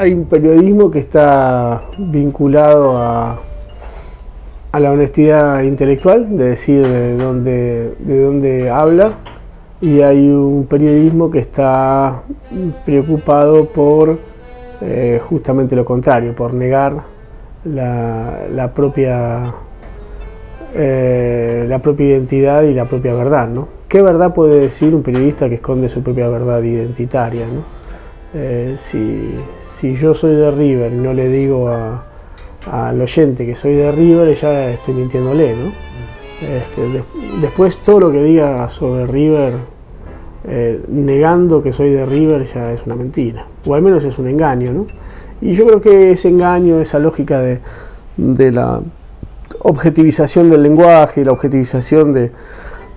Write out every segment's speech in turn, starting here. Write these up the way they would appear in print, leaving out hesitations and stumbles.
Hay un periodismo que está vinculado a la honestidad intelectual, de decir de dónde habla, y hay un periodismo que está preocupado por justamente lo contrario, por negar la propia identidad y la propia verdad, ¿no? ¿Qué verdad puede decir un periodista que esconde su propia verdad identitaria, ¿no? Si yo soy de River y no le digo al oyente que soy de River, ya estoy mintiéndole, ¿no? Después todo lo que diga sobre River, negando que soy de River, ya es una mentira, o al menos es un engaño, ¿no? Y yo creo que ese engaño, esa lógica de la objetivización del lenguaje y la objetivización de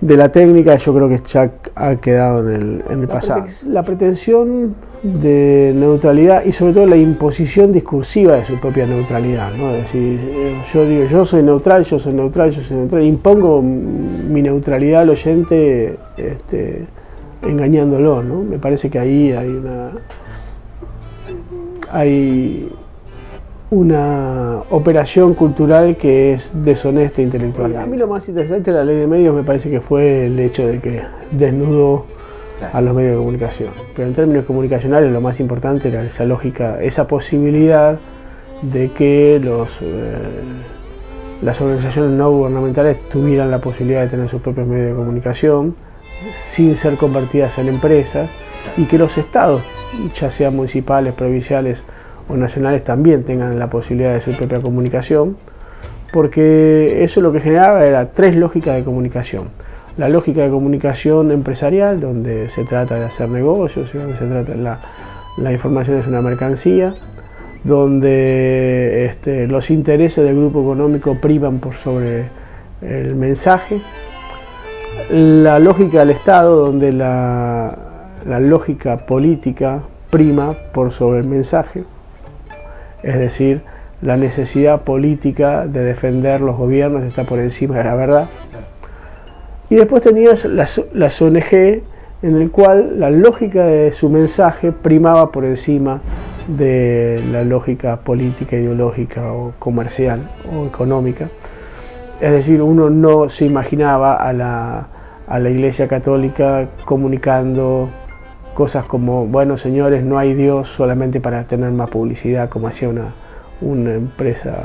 la técnica, yo creo que ya ha quedado en el pasado. La pretensión de neutralidad y sobre todo la imposición discursiva de su propia neutralidad, ¿no? Es decir, yo digo, yo soy neutral, impongo mi neutralidad al oyente engañándolo, ¿no? Me parece que ahí hay una operación cultural que es deshonesta intelectualmente. A mí lo más interesante de la ley de medios me parece que fue el hecho de que desnudó a los medios de comunicación. Pero en términos comunicacionales lo más importante era esa lógica, esa posibilidad de que las organizaciones no gubernamentales tuvieran la posibilidad de tener sus propios medios de comunicación sin ser convertidas en empresas, y que los estados, ya sean municipales, provinciales o nacionales, también tengan la posibilidad de su propia comunicación, porque eso lo que generaba era tres lógicas de comunicación. La lógica de comunicación empresarial, donde se trata de hacer negocios, donde se trata la información es una mercancía, donde los intereses del grupo económico priman por sobre el mensaje. La lógica del Estado, donde la lógica política prima por sobre el mensaje, es decir, la necesidad política de defender los gobiernos está por encima de la verdad. Y después tenías las ONG, en el cual la lógica de su mensaje primaba por encima de la lógica política, ideológica o comercial o económica. Es decir, uno no se imaginaba a la Iglesia Católica comunicando cosas como, bueno, señores, no hay Dios solamente para tener más publicidad, como hacía una empresa,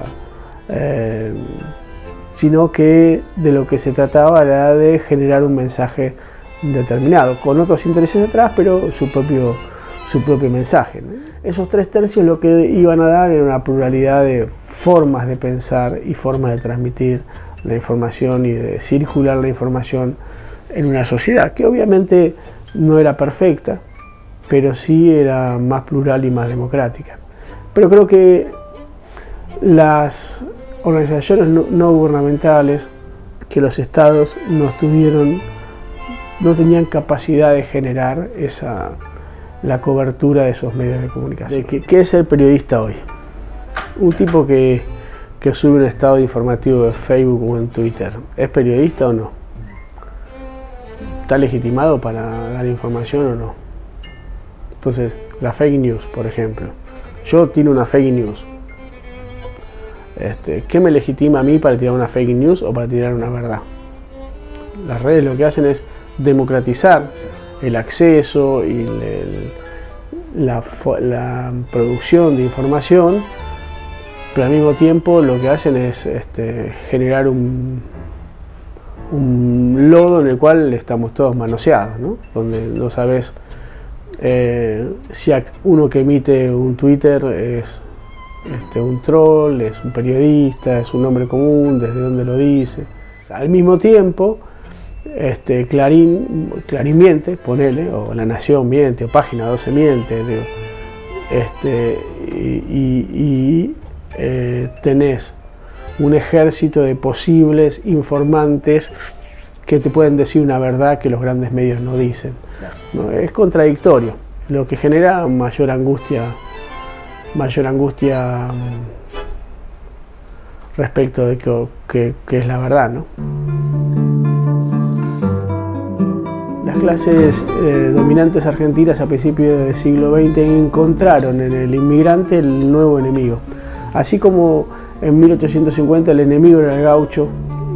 sino que de lo que se trataba era de generar un mensaje determinado, con otros intereses atrás, pero su propio mensaje, ¿no? Esos 3/3 lo que iban a dar era una pluralidad de formas de pensar y formas de transmitir la información y de circular la información en una sociedad que obviamente no era perfecta, pero sí era más plural y más democrática. Pero creo que las organizaciones no gubernamentales, que los estados no tenían capacidad de generar la cobertura de esos medios de comunicación. ¿Qué es el periodista hoy? Un tipo que sube un estado informativo de Facebook o en Twitter, ¿es periodista o no? ¿Está legitimado para dar información o no? Entonces, la fake news, por ejemplo. Yo tiro una fake news. ¿Qué me legitima a mí para tirar una fake news o para tirar una verdad? Las redes lo que hacen es democratizar el acceso y la producción de información, pero al mismo tiempo lo que hacen es generar un lodo en el cual estamos todos manoseados, ¿no? Donde no sabes si uno que emite un Twitter es un troll, es un periodista, es un hombre común, desde dónde lo dice. Al mismo tiempo, Clarín miente, ponele, o La Nación miente, o Página 12 miente, digo, tenés un ejército de posibles informantes que te pueden decir una verdad que los grandes medios no dicen, ¿no? Es contradictorio, lo que genera mayor angustia respecto de qué es la verdad, ¿no? Las clases dominantes argentinas a principios del siglo XX encontraron en el inmigrante el nuevo enemigo. Así como en 1850 el enemigo era el gaucho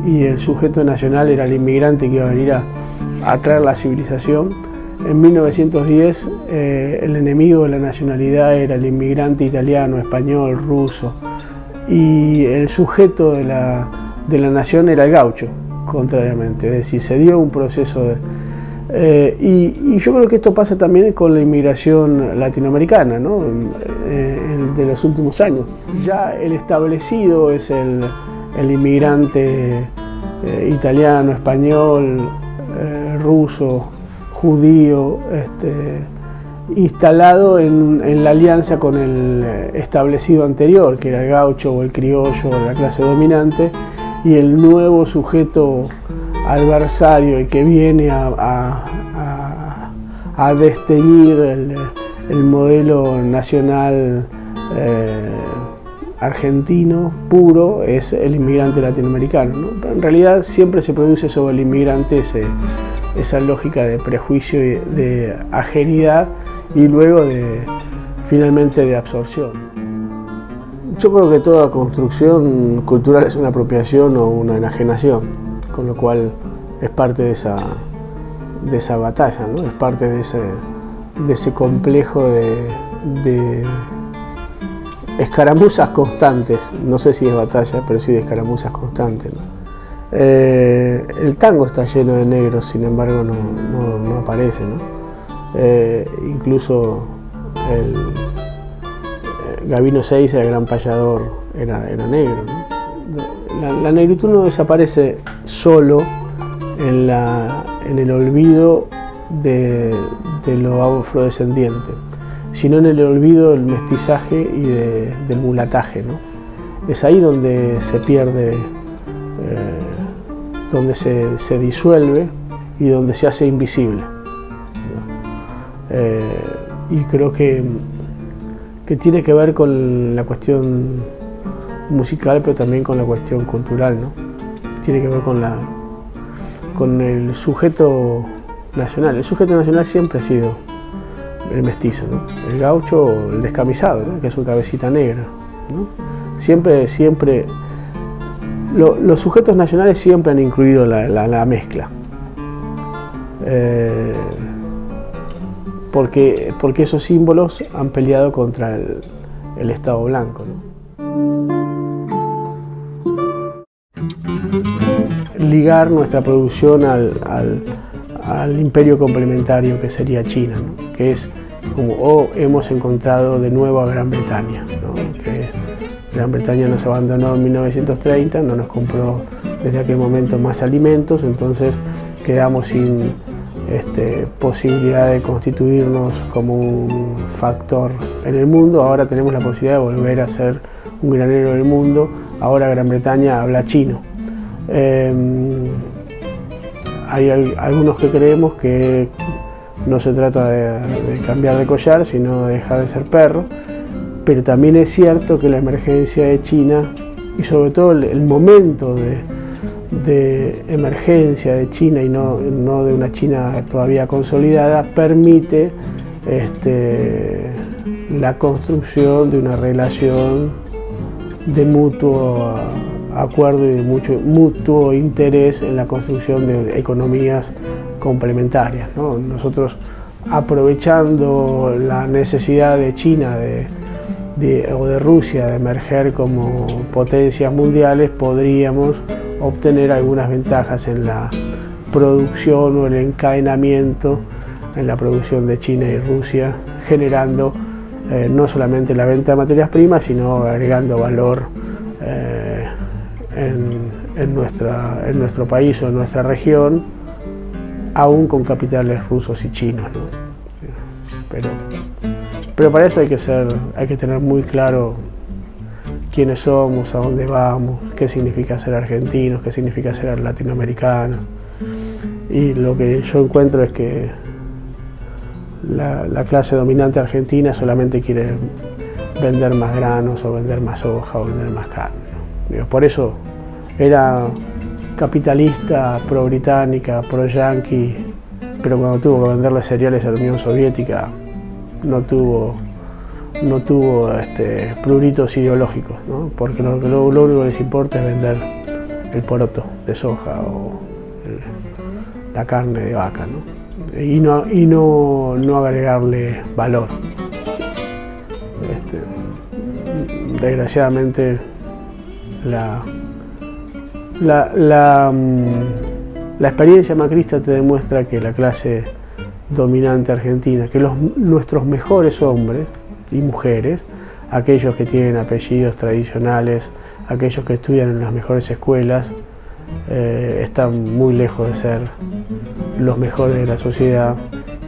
y el sujeto nacional era el inmigrante que iba a venir a traer la civilización, en 1910 el enemigo de la nacionalidad era el inmigrante italiano, español, ruso, y el sujeto de la nación era el gaucho, contrariamente. Es decir, se dio un proceso y yo creo que esto pasa también con la inmigración latinoamericana, ¿no? De los últimos años. Ya el establecido es el inmigrante italiano, español, ruso, judío, instalado en la alianza con el establecido anterior, que era el gaucho o el criollo o la clase dominante, y el nuevo sujeto adversario, el que viene a desteñir el modelo nacional argentino puro, es el inmigrante latinoamericano, ¿no? Pero en realidad siempre se produce sobre el inmigrante esa lógica de prejuicio y de ajenidad y luego finalmente de absorción. Yo creo que toda construcción cultural es una apropiación o una enajenación, con lo cual es parte de esa batalla, ¿no? Es parte de ese complejo de escaramuzas constantes. No sé si es batalla, pero sí de escaramuzas constantes, ¿no? El tango está lleno de negros, sin embargo no aparece, ¿no? Incluso Gabino Seiza, el gran payador, era negro, ¿no? La negritud no desaparece solo en el olvido de lo afrodescendiente, sino en el olvido del mestizaje y del mulataje, ¿no? Es ahí donde se pierde, donde se disuelve y donde se hace invisible, ¿no? Y creo que tiene que ver con la cuestión musical, pero también con la cuestión cultural, ¿no? Tiene que ver con el sujeto nacional. El sujeto nacional siempre ha sido el mestizo, ¿no? El gaucho o el descamisado, ¿no? Que es su cabecita negra, ¿no? Siempre los sujetos nacionales siempre han incluido la mezcla. Porque esos símbolos han peleado contra el Estado blanco, ¿no? Ligar nuestra producción al imperio complementario que sería China, ¿no? Que es como hemos encontrado de nuevo a Gran Bretaña, ¿no? Que Gran Bretaña nos abandonó en 1930, no nos compró desde aquel momento más alimentos, entonces quedamos sin posibilidad de constituirnos como un factor en el mundo. Ahora tenemos la posibilidad de volver a ser un granero del mundo. Ahora Gran Bretaña habla chino. Hay algunos que creemos que no se trata de cambiar de collar, sino de dejar de ser perro, pero también es cierto que la emergencia de China y sobre todo el momento de emergencia de China y no de una China todavía consolidada permite la construcción de una relación de mutuo acuerdo y de mutuo interés en la construcción de economías complementarias, ¿no? Nosotros, aprovechando la necesidad de China o de Rusia de emerger como potencias mundiales, podríamos obtener algunas ventajas en la producción o el encadenamiento en la producción de China y Rusia, generando no solamente la venta de materias primas, sino agregando valor en nuestro país o en nuestra región, aún con capitales rusos y chinos, ¿no? Pero para eso hay que tener muy claro quiénes somos, a dónde vamos, qué significa ser argentinos, qué significa ser latinoamericanos. Y lo que yo encuentro es que la clase dominante argentina solamente quiere vender más granos o vender más soja o vender más carne, ¿no? Por eso era capitalista, pro-británica, pro-yanqui pero cuando tuvo que venderle cereales a la Unión Soviética no tuvo pruritos ideológicos, ¿no? Porque lo único que les importa es vender el poroto de soja o la carne de vaca, ¿no? Y no agregarle valor. Desgraciadamente la experiencia macrista te demuestra que la clase dominante argentina, que nuestros mejores hombres y mujeres, aquellos que tienen apellidos tradicionales, aquellos que estudian en las mejores escuelas, están muy lejos de ser los mejores de la sociedad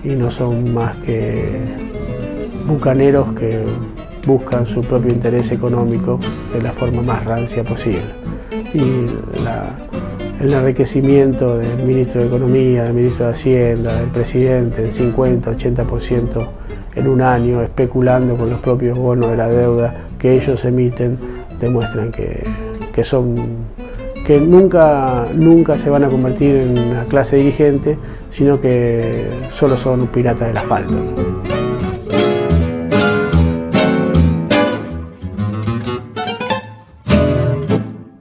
y no son más que bucaneros que buscan su propio interés económico de la forma más rancia posible. Y el enriquecimiento del ministro de Economía, del ministro de Hacienda, del presidente, en 50, 80% en un año, especulando con los propios bonos de la deuda que ellos emiten, demuestran que nunca se van a convertir en una clase dirigente, sino que solo son piratas del asfalto.